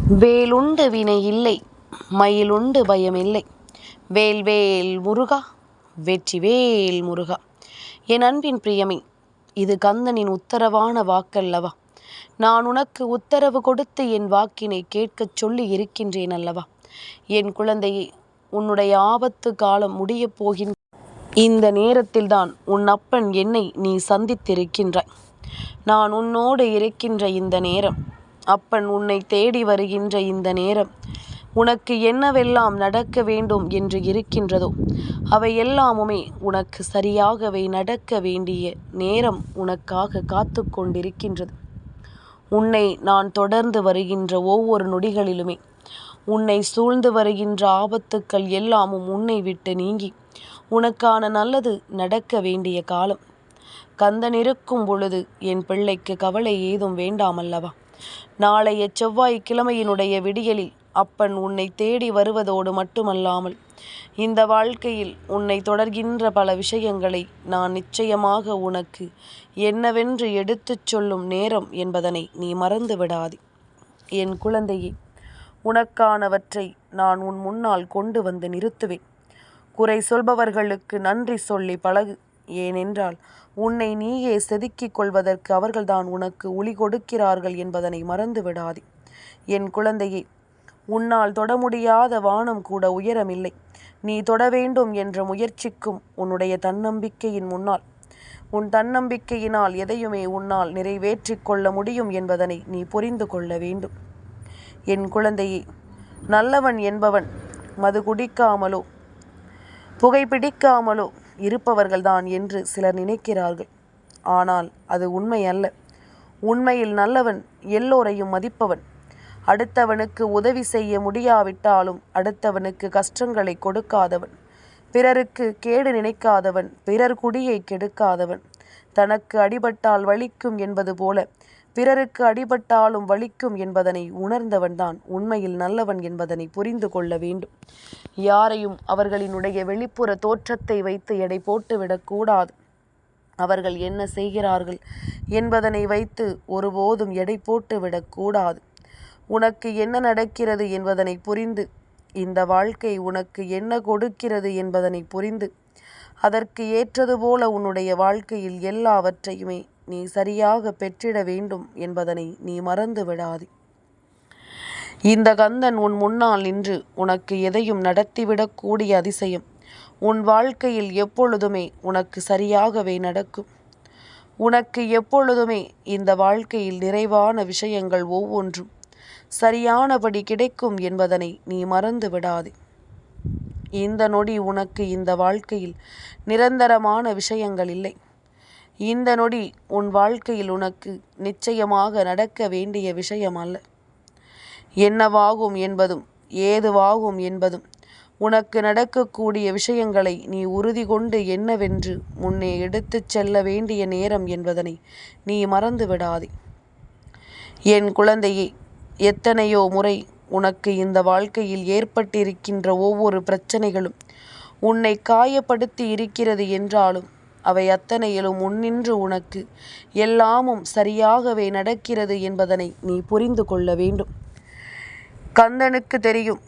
வேலுண்டு வினை இல்லை, மயிலுண்டு பயமில்லை. வேல் வேல் முருகா, வெற்றி வேல் முருகா. என் அன்பின் பிரியமே, இது கந்தனின் உத்தரவான வாக்கல்லவா? நான் உனக்கு உத்தரவு கொடுத்து என் வாக்கினை கேட்கச் சொல்லி இருக்கின்றேன் அல்லவா? என் குழந்தையே, உன்னுடைய ஆபத்து காலம் முடியப் போகின்ற இந்த நேரத்தில்தான் உன் அப்பன் என்னை நீ சந்தித்திருக்கின்றாய். நான் உன்னோடு இருக்கின்ற இந்த நேரம், அப்பன் உன்னை தேடி வருகின்ற இந்த நேரம், உனக்கு என்னவெல்லாம் நடக்க வேண்டும் என்று இருக்கின்றதோ அவை எல்லாமுமே உனக்கு சரியாகவே நடக்க வேண்டிய நேரம் உனக்காக காத்து கொண்டிருக்கின்றது. உன்னை நான் தொடர்ந்து வருகின்ற ஒவ்வொரு நொடிகளிலுமே உன்னை சூழ்ந்து வருகின்ற ஆபத்துக்கள் எல்லாமும் உன்னை விட்டு நீங்கி உனக்கான நல்லது நடக்க வேண்டிய காலம். கந்தன் இருக்கும் பொழுது என் பிள்ளைக்கு கவலை ஏதும் வேண்டாமல்லவா? நாளைய செவ்வாய்க்கிழமையினுடைய விடியலில் அப்பன் உன்னை தேடி வருவதோடு மட்டுமல்லாமல் இந்த வாழ்க்கையில் உன்னை தொடர்கின்ற பல விஷயங்களை நான் நிச்சயமாக உனக்கு என்னவென்று எடுத்துச் சொல்லும் நேரம் என்பதனை நீ மறந்து விடாதே. என் குழந்தையே, உனக்கானவற்றை நான் உன் முன்னால் கொண்டு வந்து நிறுத்துவேன். குறை சொல்பவர்களுக்கு நன்றி சொல்லி பழகு. ஏனென்றால் உன்னை நீயே செதுக்கிக் கொள்வதற்கு அவர்கள்தான் உனக்கு ஒளி கொடுக்கிறார்கள் என்பதனை மறந்து விடாதே. என் குழந்தையே, உன்னால் தொட முடியாத வானம் கூட உயரமில்லை. நீ தொட வேண்டும் என்ற முயற்சிக்கும் உன்னுடைய தன்னம்பிக்கையின் முன்னால், உன் தன்னம்பிக்கையினால் எதையுமே உன்னால் நிறைவேற்றிக் கொள்ள முடியும் என்பதனை நீ புரிந்து கொள்ள வேண்டும். என் குழந்தையே, நல்லவன் என்பவன் மது குடிக்காமலோ புகைப்பிடிக்காமலோ இருப்பவர்கள்தான் என்று சிலர் நினைக்கிறார்கள். ஆனால் அது உண்மை அல்ல. உண்மையில் நல்லவன் எல்லோரையும் மதிப்பவன். அடுத்தவனுக்கு உதவி செய்ய முடியாவிட்டாலும் அடுத்தவனுக்கு கஷ்டங்களை கொடுக்காதவன், பிறருக்கு கேடு நினைக்காதவன், பிறர் குடியை கெடுக்காதவன், தனக்கு அடிபட்டால் வலிக்கும் என்பது போல பிறருக்கு அடிபட்டாலும் வலிக்கும் என்பதனை உணர்ந்தவன்தான் உண்மையில் நல்லவன் என்பதனை புரிந்து கொள்ள வேண்டும். யாரையும் அவர்களினுடைய வெளிப்புற தோற்றத்தை வைத்து எடை போட்டுவிடக்கூடாது. அவர்கள் என்ன செய்கிறார்கள் என்பதனை வைத்து ஒருபோதும் எடை போட்டு விடக்கூடாது. உனக்கு என்ன நடக்கிறது என்பதனை புரிந்து, இந்த வாழ்க்கை உனக்கு என்ன கொடுக்கிறது என்பதனை புரிந்து, அதற்கு ஏற்றது போல உன்னுடைய வாழ்க்கையில் எல்லாவற்றையுமே நீ சரியாக பெற்றிட வேண்டும் என்பதனை நீ மறந்து விடாதே. இந்த கந்தன் உன் முன்னால் நின்று உனக்கு எதையும் நடத்திவிடக்கூடிய அதிசயம் உன் வாழ்க்கையில் எப்பொழுதுமே உனக்கு சரியாகவே நடக்கும். உனக்கு எப்பொழுதுமே இந்த வாழ்க்கையில் நிறைவான விஷயங்கள் ஒவ்வொன்றும் சரியானபடி கிடைக்கும் என்பதனை நீ மறந்து விடாதே. இந்த நொடி உனக்கு இந்த வாழ்க்கையில் நிரந்தரமான விஷயங்கள் இல்லை. இந்த நொடி உன் வாழ்க்கையில் உனக்கு நிச்சயமாக நடக்க வேண்டிய விஷயம் அல்ல. என்னவாகும் என்பதும் ஏதுவாகும் என்பதும் உனக்கு நடக்கக்கூடிய விஷயங்களை நீ உறுதி கொண்டு என்னவென்று முன்னே எடுத்துச் செல்ல வேண்டிய நேரம் என்பதனை நீ மறந்து விடாதே. என் குழந்தையே, எத்தனையோ முறை உனக்கு இந்த வாழ்க்கையில் ஏற்பட்டிருக்கின்ற ஒவ்வொரு பிரச்சனைகளும் உன்னை காயப்படுத்தி இருக்கிறது என்றாலும் அவை அத்தனையிலும் முன்னின்று உனக்கு எல்லாமும் சரியாகவே நடக்கிறது என்பதனை நீ புரிந்து கொள்ள வேண்டும். கந்தனுக்கு தெரியும்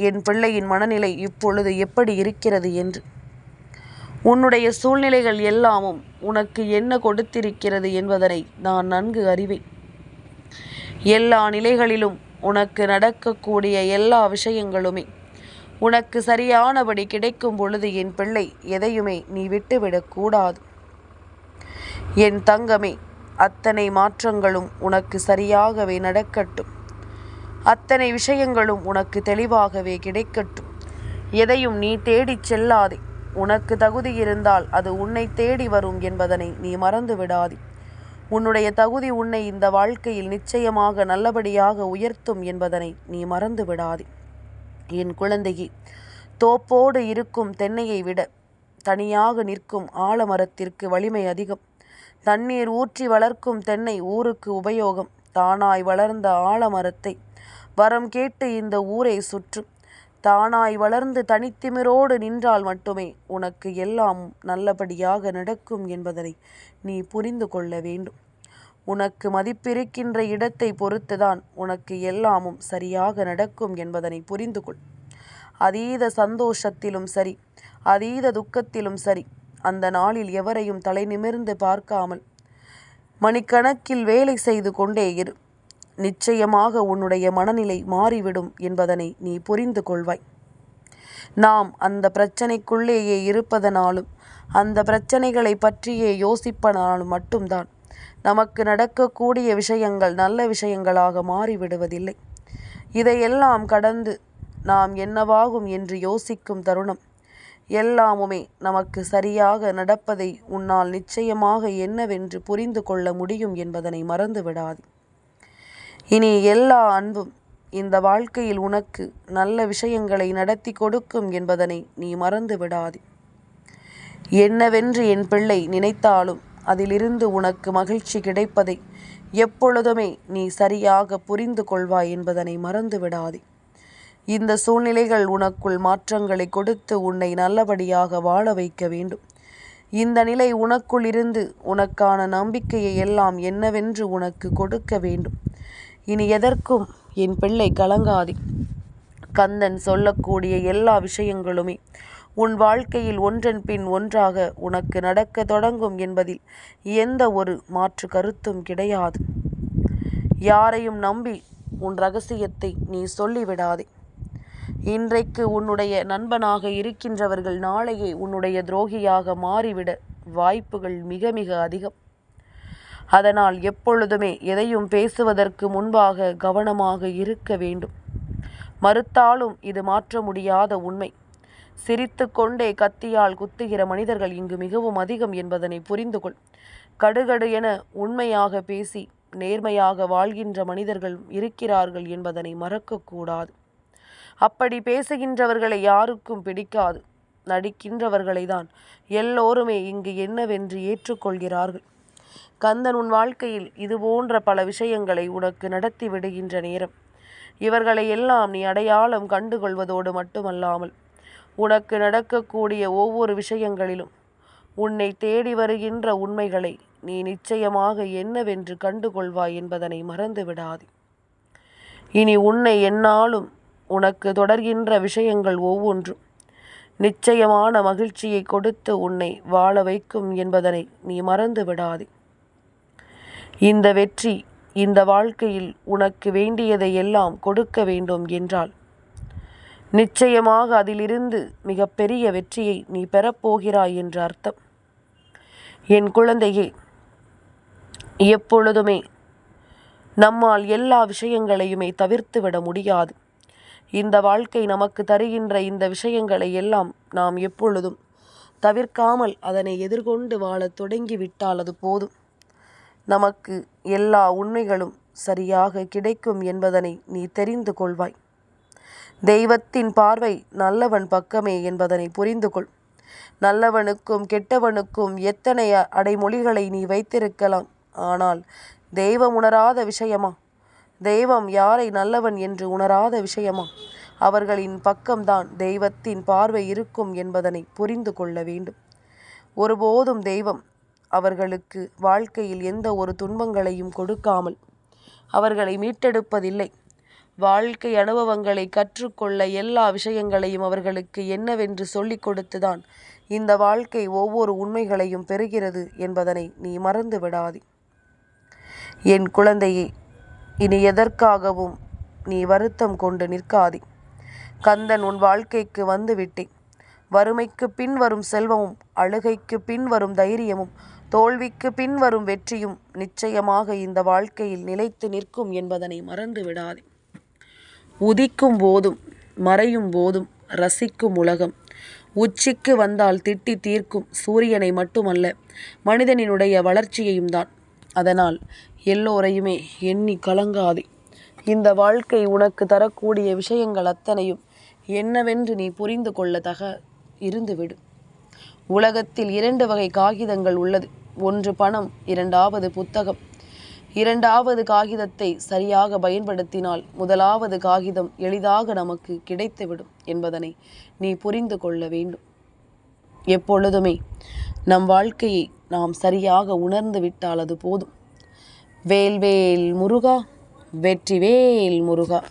என் பிள்ளையின் மனநிலை இப்பொழுது எப்படி இருக்கிறது என்று. உன்னுடைய சூழ்நிலைகள் எல்லாமும் உனக்கு என்ன கொடுத்திருக்கிறது என்பதனை நான் நன்கு அறிவேன். எல்லா நிலைகளிலும் உனக்கு நடக்கக்கூடிய எல்லா விஷயங்களுமே உனக்கு சரியானபடி கிடைக்கும் பொழுது என் பிள்ளை, எதையுமே நீ விட்டுவிடக்கூடாது. என் தங்கமே, அத்தனை மாற்றங்களும் உனக்கு சரியாகவே நடக்கட்டும். அத்தனை விஷயங்களும் உனக்கு தெளிவாகவே கிடைக்கட்டும். எதையும் நீ தேடிச் செல்லாதே. உனக்கு தகுதி இருந்தால் அது உன்னை தேடி வரும் என்பதனை நீ மறந்து விடாதே. உன்னுடைய தகுதி உன்னை இந்த வாழ்க்கையில் நிச்சயமாக நல்லபடியாக உயர்த்தும் என்பதனை நீ மறந்து விடாதே. என் குழந்தையே, தோப்போடு இருக்கும் தென்னையை விட தனியாக நிற்கும் ஆலமரத்திற்கு வலிமை அதிகம். தண்ணீர் ஊற்றி வளர்க்கும் தென்னை ஊருக்கு உபயோகம். தானாய் வளர்ந்த ஆலமரத்தை வரம் கேட்டு இந்த ஊரை சுற்றும். தானாய் வளர்ந்து தனித்திமிரோடு நின்றால் மட்டுமே உனக்கு எல்லாம் நல்லபடியாக நடக்கும் என்பதனை நீ புரிந்து கொள்ள வேண்டும். உனக்கு மதிப்பிருக்கின்ற இடத்தை பொறுத்துதான் உனக்கு எல்லாமும் சரியாக நடக்கும் என்பதனை புரிந்து கொள். அதீத சந்தோஷத்திலும் சரி, அதீத துக்கத்திலும் சரி, அந்த நாளில் எவரையும் தலை நிமிர்ந்து பார்க்காமல் மணிக்கணக்கில் வேலை செய்து கொண்டே இரு. நிச்சயமாக உன்னுடைய மனநிலை மாறிவிடும் என்பதனை நீ புரிந்து கொள்வாய். நாம் அந்த பிரச்சனைக்குள்ளேயே இருப்பதனாலும் அந்த பிரச்சனைகளை பற்றியே யோசிப்பதனாலும் மட்டும்தான் நமக்கு நடக்கக்கூடிய விஷயங்கள் நல்ல விஷயங்களாக மாறிவிடுவதில்லை. இதையெல்லாம் கடந்து நாம் என்னவாகும் என்று யோசிக்கும் தருணம் எல்லாமுமே நமக்கு சரியாக நடப்பதை உன்னால் நிச்சயமாக என்னவென்று புரிந்து கொள்ள முடியும் என்பதனை மறந்து விடாது. இனி எல்லா அன்பும் இந்த வாழ்க்கையில் உனக்கு நல்ல விஷயங்களை நடத்தி கொடுக்கும் என்பதனை நீ மறந்து விடாது. என்னவென்று என் பிள்ளை நினைத்தாலும் அதிலிருந்து உனக்கு மகிழ்ச்சி கிடைப்பதை எப்பொழுதுமே நீ சரியாக புரிந்து கொள்வாய் என்பதனை மறந்து விடாதே. இந்த சூழ்நிலைகள் உனக்குள் மாற்றங்களை கொடுத்து உன்னை நல்லபடியாக வாழ வைக்க வேண்டும். இந்த நிலை உனக்குள் இருந்து உனக்கான நம்பிக்கையை எல்லாம் என்னவென்று உனக்கு கொடுக்க வேண்டும். இனி எதற்கும் என் பிள்ளை கலங்காதே. கந்தன் சொல்லக்கூடிய எல்லா விஷயங்களுமே உன் வாழ்க்கையில் ஒன்றன் பின் ஒன்றாக உனக்கு நடக்க தொடங்கும் என்பதில் எந்த ஒரு மாற்று கருத்தும் கிடையாது. யாரையும் நம்பி உன் ரகசியத்தை நீ சொல்லிவிடாதே. இன்றைக்கு உன்னுடைய நண்பனாக இருக்கின்றவர்கள் நாளையே உன்னுடைய துரோகியாக மாறிவிட வாய்ப்புகள் மிக மிக அதிகம். அதனால் எப்பொழுதுமே எதையும் பேசுவதற்கு முன்பாக கவனமாக இருக்க வேண்டும். மறுத்தாலும் இது மாற்ற முடியாத உண்மை. சிரித்து கொண்டே கத்தியால் குத்துகிற மனிதர்கள் இங்கு மிகவும் அதிகம் என்பதனை புரிந்து கொள். கடுகடு என உண்மையாக பேசி நேர்மையாக வாழ்கின்ற மனிதர்கள் இருக்கிறார்கள் என்பதனை மறக்கக்கூடாது. அப்படி பேசுகின்றவர்களை யாருக்கும் பிடிக்காது. நடிக்கின்றவர்களை தான் எல்லோருமே இங்கு என்னவென்று ஏற்றுக்கொள்கிறார்கள். கந்தன் உன் வாழ்க்கையில் இதுபோன்ற பல விஷயங்களை உனக்கு நடத்தி விடுகின்ற நேரம் இவர்களை எல்லாம் நீ அடையாளம் கண்டுகொள்வதோடு மட்டுமல்லாமல் உனக்கு நடக்கக்கூடிய ஒவ்வொரு விஷயங்களிலும் உன்னை தேடி வருகின்ற உண்மைகளை நீ நிச்சயமாக என்னவென்று கண்டுகொள்வாய் என்பதனை மறந்து விடாதே. இனி உன்னை எந்நாளும் உனக்கு தொடர்கின்ற விஷயங்கள் ஒவ்வொன்றும் நிச்சயமான மகிழ்ச்சியை கொடுத்து உன்னை வாழ வைக்கும் என்பதனை நீ மறந்து விடாதே. இந்த வெற்றி இந்த வாழ்க்கையில் உனக்கு வேண்டியதை எல்லாம் கொடுக்க வேண்டும் என்றால் நிச்சயமாக அதிலிருந்து மிகப்பெரிய வெற்றியை நீ பெறப்போகிறாய் என்று அர்த்தம். என் குழந்தையே, எப்பொழுதுமே நம்மால் எல்லா விஷயங்களையுமே தவிர்த்து விட முடியாது. இந்த வாழ்க்கை நமக்கு தருகின்ற இந்த விஷயங்களை எல்லாம் நாம் எப்பொழுதும் தவிர்க்காமல் அதனை எதிர்கொண்டு வாழத் தொடங்கிவிட்டால் அது போதும். நமக்கு எல்லா உண்மைகளும் சரியாக கிடைக்கும் என்பதனை நீ தெரிந்து கொள்வாய். தெய்வத்தின் பார்வை நல்லவன் பக்கமே என்பதனை புரிந்து கொள். நல்லவனுக்கும் கெட்டவனுக்கும் எத்தனை அடைமொழிகளை நீ வைத்திருக்கலாம். ஆனால் தெய்வம் உணராத விஷயமா? தெய்வம் யாரை நல்லவன் என்று உணராத விஷயமா? அவர்களின் பக்கம்தான் தெய்வத்தின் பார்வை இருக்கும் என்பதனை புரிந்து கொள்ள வேண்டும். ஒருபோதும் தெய்வம் அவர்களுக்கு வாழ்க்கையில் எந்த ஒரு துன்பங்களையும் கொடுக்காமல் அவர்களை மீட்டெடுப்பதில்லை. வாழ்க்கை அனுபவங்களை கற்றுக்கொள்ள எல்லா விஷயங்களையும் அவர்களுக்கு என்னவென்று சொல்லிக் கொடுத்துதான் இந்த வாழ்க்கை ஒவ்வொரு உண்மைகளையும் பெறுகிறது என்பதனை நீ மறந்து விடாதே. என் குழந்தையே, இனி எதற்காகவும் நீ வருத்தம் கொண்டு நிற்காதே. கந்தன் உன் வாழ்க்கைக்கு வந்து விட்டேன். வறுமைக்கு பின் வரும் செல்வமும், அழுகைக்கு பின் வரும் தைரியமும், தோல்விக்கு பின் வரும் வெற்றியும் நிச்சயமாக இந்த வாழ்க்கையில் நிலைத்து நிற்கும் என்பதனை மறந்து விடாதே. உதிக்கும் போதும் மறையும் போதும் ரசிக்கும் உலகம் உச்சிக்கு வந்தால் திட்டி தீர்க்கும் சூரியனை மட்டுமல்ல, மனிதனினுடைய வளர்ச்சியையும் தான். அதனால் எல்லோரையுமே எண்ணி கலங்காதே. இந்த வாழ்க்கை உனக்கு தரக்கூடிய விஷயங்கள் அத்தனையும் என்னவென்று நீ புரிந்து கொள்ளத்தக இருந்துவிடு. உலகத்தில் 2 வகை காகிதங்கள் உள்ளது. ஒன்று பணம், இரண்டாவது புத்தகம். இரண்டாவது காகிதத்தை சரியாக பயன்படுத்தினால் முதலாவது காகிதம் எளிதாக நமக்கு கிடைத்துவிடும் என்பதனை நீ புரிந்து கொள்ள வேண்டும். எப்பொழுதுமே நம் வாழ்க்கையை நாம் சரியாக உணர்ந்து விட்டால் அது போதும். வேல்வேல் முருகா, வெற்றிவேல் முருகா.